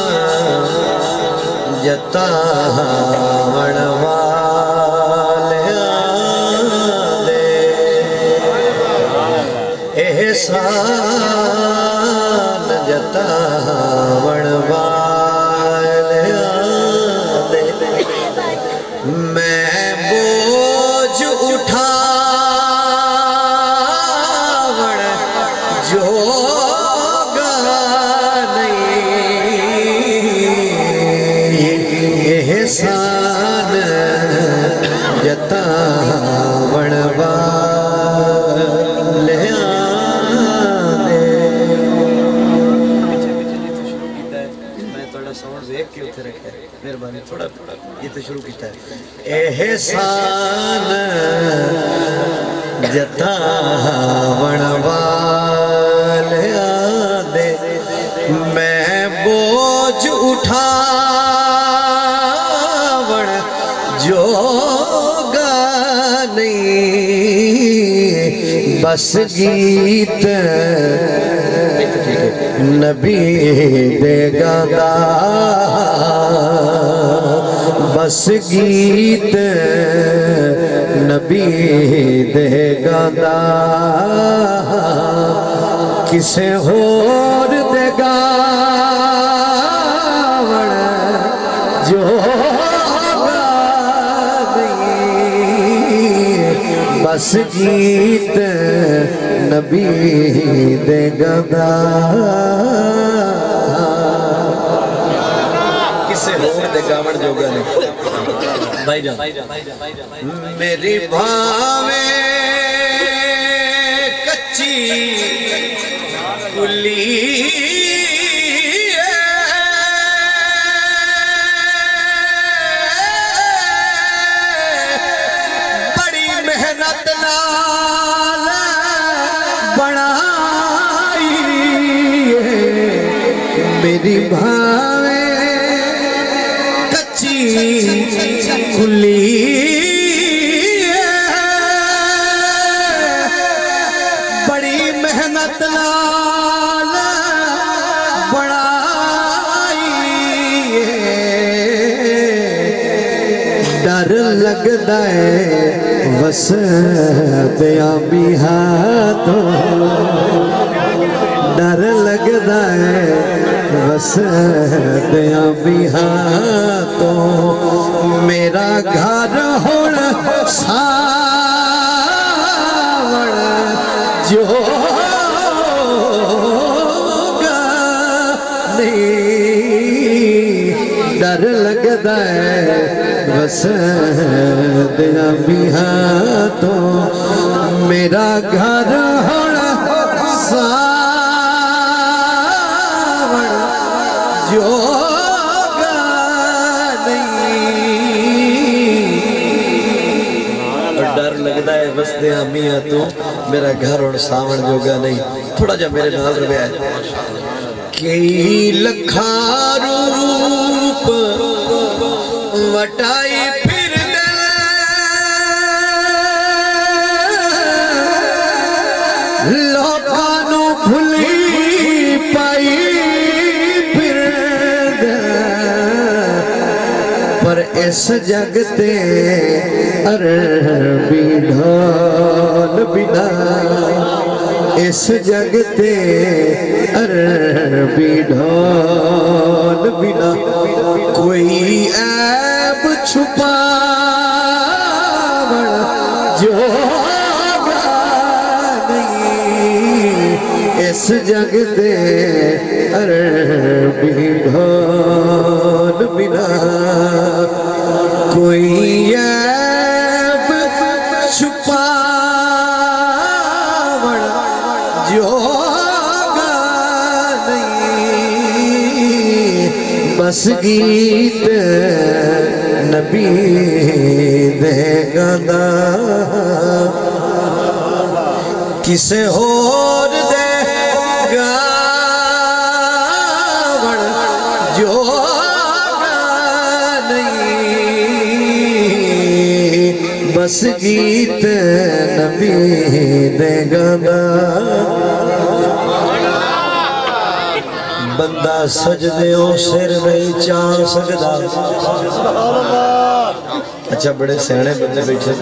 احسان جتاون والیاں دے احسان جتاون والیاں دے میں بوجھ اٹھاون جو احسان جتاون والیاں دے میں تھوڑا ساؤنڈ دیکھ کے اتھے رکھا ہے مہربانی تھوڑا یہ تو شروع کیتا ہے احسان جتاون والیاں دے میں بوجھ اٹھا جوگا نہیں بس گیت نبی دے گادا بس گیت نبی دے گادا کسے ہور دے گاوڑ جو بس گیت نبی دے گدا کسے ہور دے گاوڑ جوگا نہیں بھائی جان میری بھاویں کچی کلی میری بھاویں کچی کلی بڑی محنت نال بڑائی ڈر لگدا ہے وسدیاں بھی ہاتھوں ڈر لگدا ہے وسدیاں بھی ہاتھوں میرا گھر ہوڑ ساوڑ جوگا نہیں ڈر لگدا ہے وسدیاں بھی ہاتھوں میرا گھر ہوڑ ساوڑ جوگا نہیں ڈر لگدا ہے وسدیاں میاں تو میرا گھر اور ساون جوگا نہیں تھوڑا جا میرے نال رویا ہے کئی لکھاں روپ وٹائی پھر دل لوکاں نوں بھلی پائی پھر دل پر اس جگ تے عربی ڈھول بنا اس جگ تے عربی ڈھول بنا کوئی عیب چھپاون جوگا نہیں اس جگ تے عربی ڈھول بنا کوئی عیب چھپاون جوگا نہیں بس گیت نبی دے گدا کسے ہور دے گاوڑ جوگا نہیں بس گیت نبی دے گانا بندہ سجدیوں سر نہیں چاہ سکدا اچھا بڑے سیانے بندے بیٹھے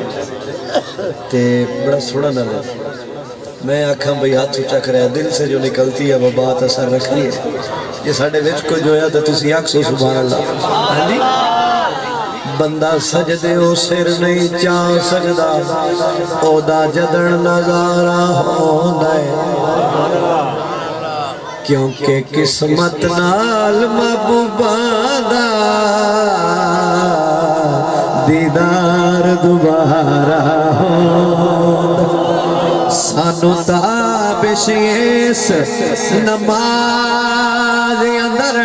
تے بڑا سوڑا نہ لے میں آنکھاں بھئی ہاتھ اچھا کرے دل سے جو نکلتی ہے وہ بات اثر رکھتی ہے یہ ساڑھے وچ کو جو ہے تو تسی آنکھ سو سبحان اللہ بندہ سجدیوں سر نہیں چاہ سکدا او دا جدن نظارہ ہوندہ ہے کیونکہ قسمت نال محبوباں دا دیدار دوبارہ ہوندہ سانو تابش اس نماز اندر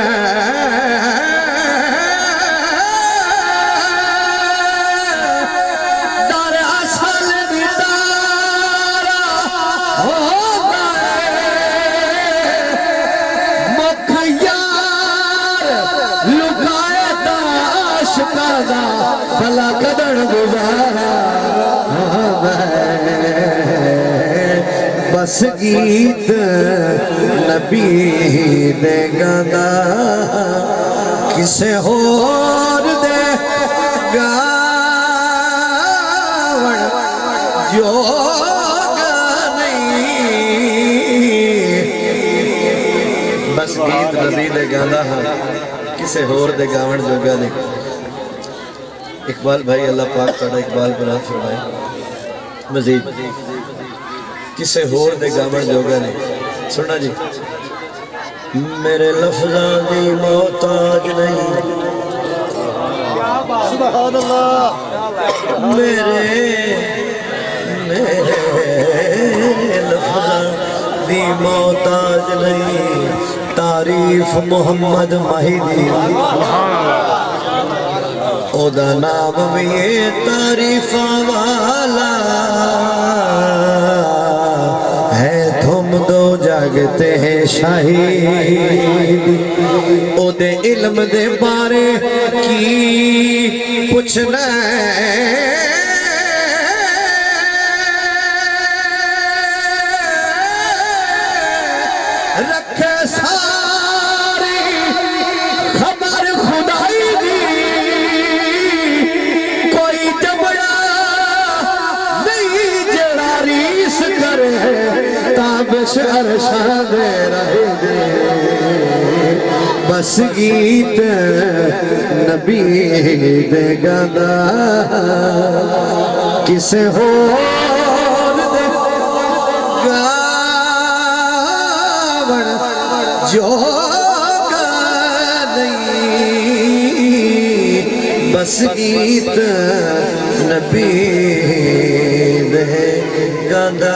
بھلا قدر گزارا بس گیت نبی دے گانا کسے اور دے گاون جوگا نہیں بس گیت نبی دے گانا کسے اور دے گاون جوگا نہیں اقبال بھائی اللہ پاک تڑا اقبال بنا فرمائے مزید کسے ہور دے گامن جوگا نہیں سننا جی میرے لفظاں دی محتاج نہیں سبحان اللہ میرے لفظاں دی محتاج نہیں تعریف محمد ماہی دی او دا نام بھی تعریف والا ہے تم دو جاگتے ہیں شاہد او دے علم دے بارے کی پوچھنا رکھے ساری خبر خدائی دی تابش عرشہ دے رہے دے بس گیت نبی دے گانا کسے ہور دے گاون جوگا نہیں بس گیت نبی دے گانا